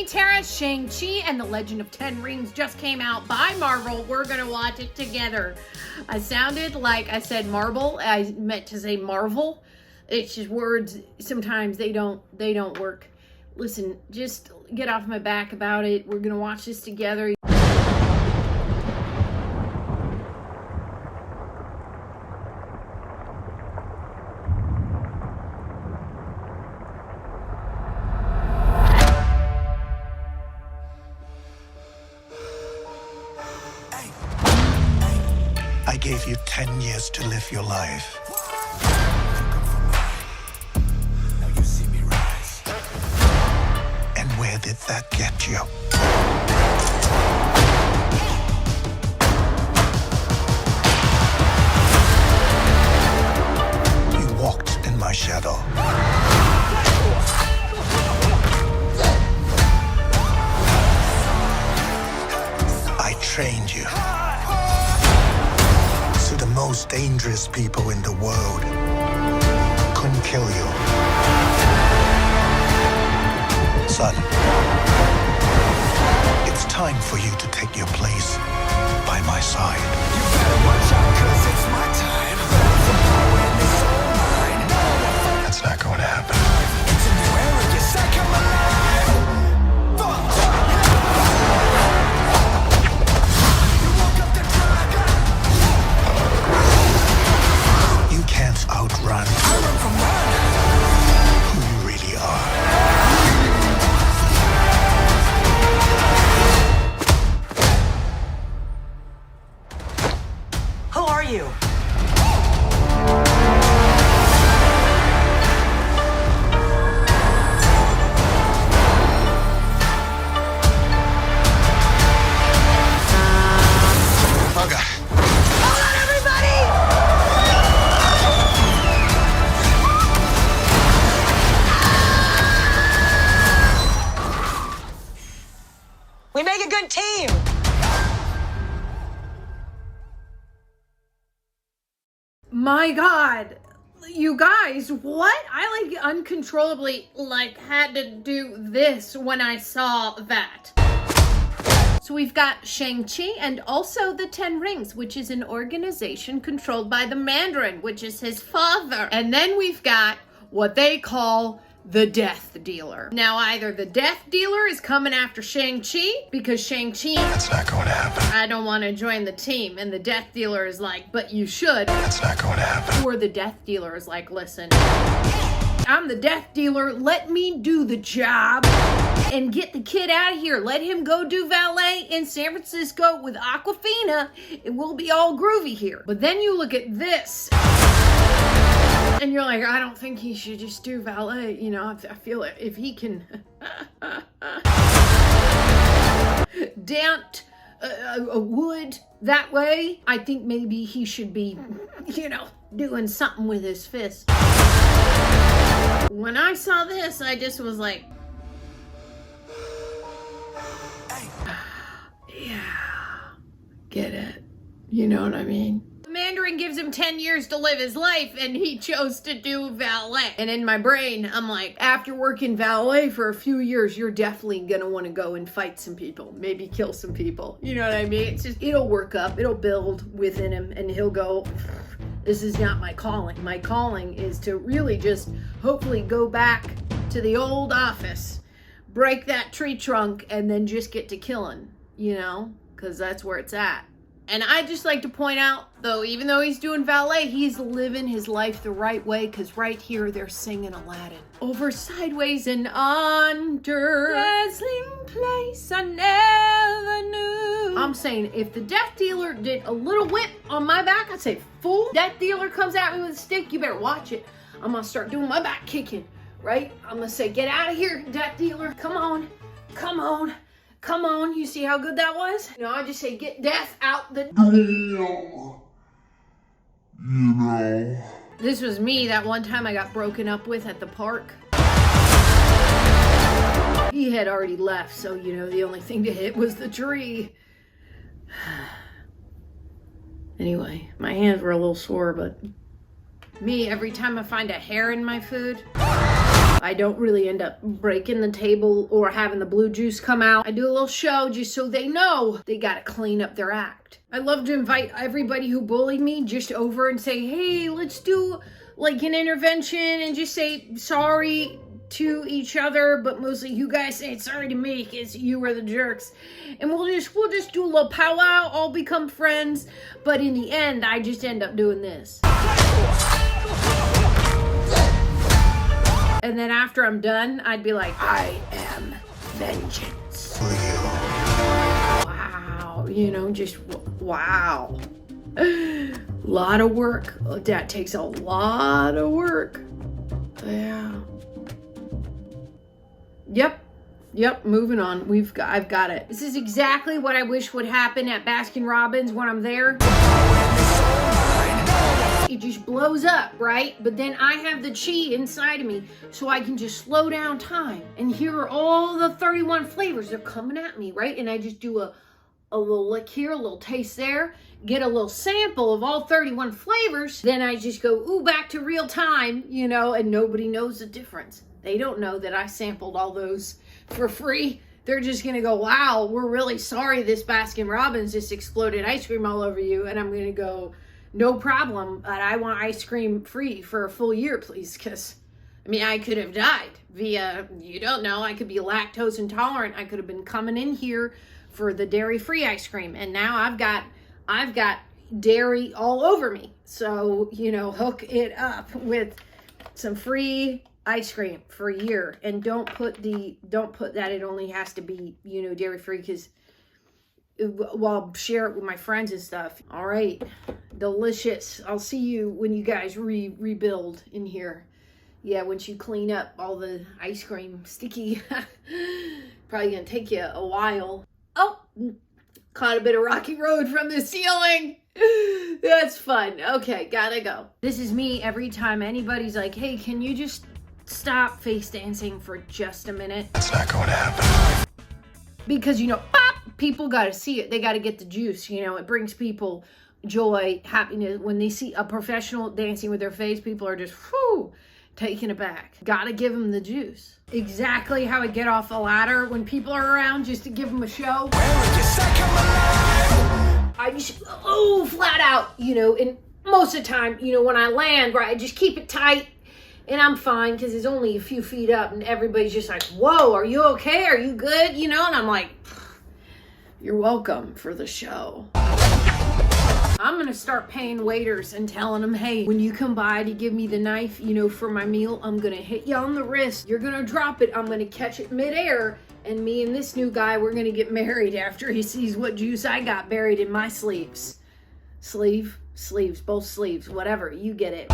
Tara, Shang Chi and the Legend of 10 Rings just came out by Marvel. We're gonna watch it together. I sounded like I said marble. I meant to say Marvel. It's just words, sometimes they don't work. Listen, just get off my back about it. We're gonna watch this together. I gave you 10 years to live your life. Now you see me rise. And where did that get you? You walked in my shadow. I trained you. The most dangerous people in the world couldn't kill you. Son, it's time for you to take your place by my side. You better watch out, 'cause it's my time. The power in this soul mine. That's not going to happen. It's a new era, yes, I come alive. Outrun who you really are. Who are you? We make a good team. My God, you guys, what? I uncontrollably had to do this when I saw that. So we've got Shang-Chi and also the 10 Rings, which is an organization controlled by the Mandarin, which is his father. And then we've got what they call the Death Dealer. Now, either the Death Dealer is coming after Shang-Chi because Shang-Chi... That's not going to happen. I don't want to join the team. And the Death Dealer is like, but you should. That's not going to happen. Or the Death Dealer is like, listen, I'm the Death Dealer. Let me do the job and get the kid out of here. Let him go do valet in San Francisco with Aquafina and we'll be all groovy here. But then you look at this and you're like, I don't think he should just do valet. You know, I feel like if he can dent a wood that way, I think maybe he should be, you know, doing something with his fist. When I saw this, I just was like, yeah, get it. You know what I mean? The Mandarin gives him 10 years to live his life and he chose to do valet. And in my brain, I'm like, after working valet for a few years, you're definitely gonna wanna go and fight some people, maybe kill some people. You know what I mean? It's just, it'll work up, it'll build within him and he'll go, this is not my calling. My calling is to really just hopefully go back to the old office, break that tree trunk and then just get to killing, you know, because that's where it's at. And I just like to point out, though, even though he's doing valet, he's living his life the right way, because right here they're singing Aladdin. Over, sideways, and under, dazzling place I never knew. I'm saying, if the Death Dealer did a little whip on my back, I'd say, fool, Death Dealer comes at me with a stick, you better watch it. I'm gonna start doing my back kicking, right? I'm gonna say, get out of here, Death Dealer, come on, come on. Come on, you see how good that was? You know, I just say, get death out the door. You know. This was me that one time I got broken up with at the park. He had already left, so, you know, the only thing to hit was the tree. Anyway, my hands were a little sore, but me, every time I find a hair in my food, I don't really end up breaking the table or having the blue juice come out. I do a little show just so they know they gotta clean up their act. I love to invite everybody who bullied me just over and say, hey, let's do like an intervention and just say sorry to each other, but mostly you guys say sorry to me because you were the jerks, and we'll just do a little powwow, all become friends. But in the end, I just end up doing this. And then after I'm done, I'd be like, I am vengeance. Wow, you know, just wow. Lot of work. That takes a lot of work. Yeah. Yep, moving on. I've got it. This is exactly what I wish would happen at Baskin Robbins when I'm there. It just blows up, right? But then I have the chi inside of me, so I can just slow down time. And here are all the 31 flavors. They're coming at me, right? And I just do a little lick here, a little taste there, get a little sample of all 31 flavors. Then I just go, ooh, back to real time, you know, and nobody knows the difference. They don't know that I sampled all those for free. They're just gonna go, wow, we're really sorry this Baskin Robbins just exploded ice cream all over you. And I'm gonna go, no problem, but I want ice cream free for a full year, please. Because, I mean, I could have died via, you don't know, I could be lactose intolerant. I could have been coming in here for the dairy-free ice cream. And now I've got dairy all over me. So, you know, hook it up with some free ice cream for a year. And don't put that it only has to be, you know, dairy-free, because I'll share it with my friends and stuff. All right, delicious. I'll see you when you guys rebuild in here. Yeah, once you clean up all the ice cream sticky. Probably gonna take you a while. Oh, caught a bit of rocky road from the ceiling. That's fun. Okay, gotta go. This is me every time anybody's like, hey, can you just stop face dancing for just a minute? It's not going to happen. Because, you know, pop, people got to see it. They got to get the juice. You know, it brings people joy, happiness. When they see a professional dancing with their face, people are just, whew, taken aback. Got to give them the juice. Exactly how I get off the ladder when people are around, just to give them a show. I just, flat out, you know, and most of the time, you know, when I land, right, I just keep it tight. And I'm fine because it's only a few feet up and everybody's just like, whoa, are you okay? Are you good? You know, and I'm like, you're welcome for the show. I'm going to start paying waiters and telling them, hey, when you come by to give me the knife, you know, for my meal, I'm going to hit you on the wrist. You're going to drop it. I'm going to catch it midair. And me and this new guy, we're going to get married after he sees what juice I got buried in my sleeves. Sleeves, both sleeves, whatever, you get it.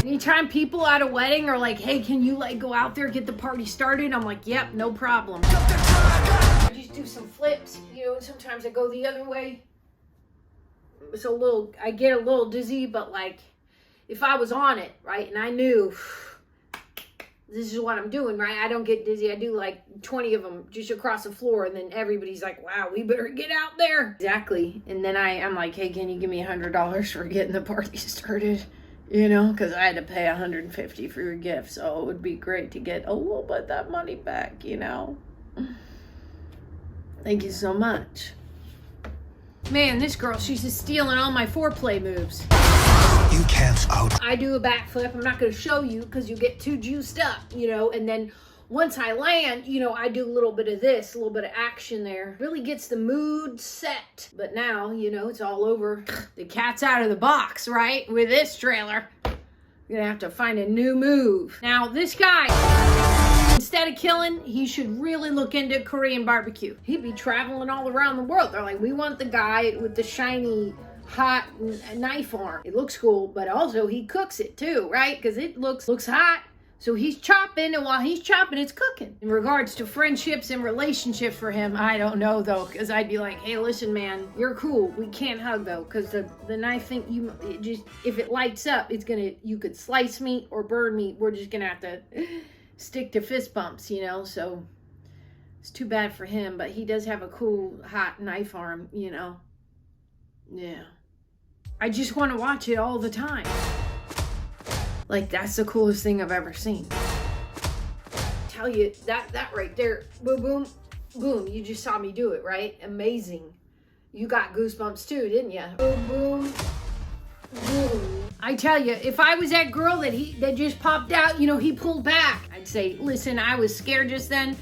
Anytime people at a wedding are like, hey, can you like go out there, get the party started? I'm like, yep, no problem. I just do some flips, you know, and sometimes I go the other way. So I get a little dizzy, but like if I was on it, right, and I knew this is what I'm doing, right? I don't get dizzy. I do like 20 of them just across the floor. And then everybody's like, wow, we better get out there. Exactly. And then I'm like, hey, can you give me $100 for getting the party started? You know, because I had to pay $150 for your gift. So it would be great to get a little bit of that money back, you know. Thank you so much. Man, this girl, she's just stealing all my foreplay moves. You can't out. I do a backflip. I'm not going to show you because you get too juiced up, you know. And then once I land, you know, I do a little bit of this, a little bit of action there. Really gets the mood set. But now, you know, it's all over. The cat's out of the box, right? With this trailer. I'm going to have to find a new move. Now, this guy, instead of killing, he should really look into Korean barbecue. He'd be traveling all around the world. They're like, we want the guy with the shiny hot knife arm. It looks cool, but also he cooks it too, right? Because it looks hot. So he's chopping, and while he's chopping, it's cooking. In regards to friendships and relationships for him, I don't know though, because I'd be like, hey, listen, man, you're cool. We can't hug though, because the knife thing, if it lights up, you could slice me or burn me. We're just gonna have to stick to fist bumps, you know. So it's too bad for him, but he does have a cool hot knife arm, you know. Yeah. I just want to watch it all the time. Like, that's the coolest thing I've ever seen. tell you, that right there, boom, boom, boom. You just saw me do it, right? Amazing. You got goosebumps too, didn't you? Boom, boom, boom. I tell you, if I was that girl that just popped out, you know, he pulled back, I'd say, listen, I was scared just then.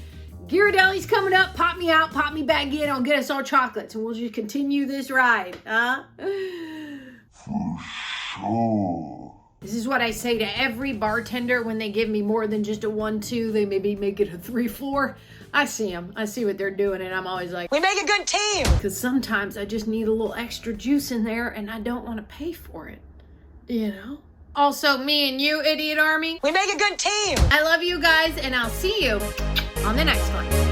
Ghirardelli's coming up. Pop me out, pop me back in. I'll get us all chocolates, and we'll just continue this ride, huh? For sure. This is what I say to every bartender when they give me more than just a 1-2. They maybe make it a 3-4. I see them. I see what they're doing, and I'm always like, We make a good team. because sometimes I just need a little extra juice in there, and I don't want to pay for it, you know? Also, me and you, Idiot Army, We make a good team. I love you guys, and I'll see you on the next one.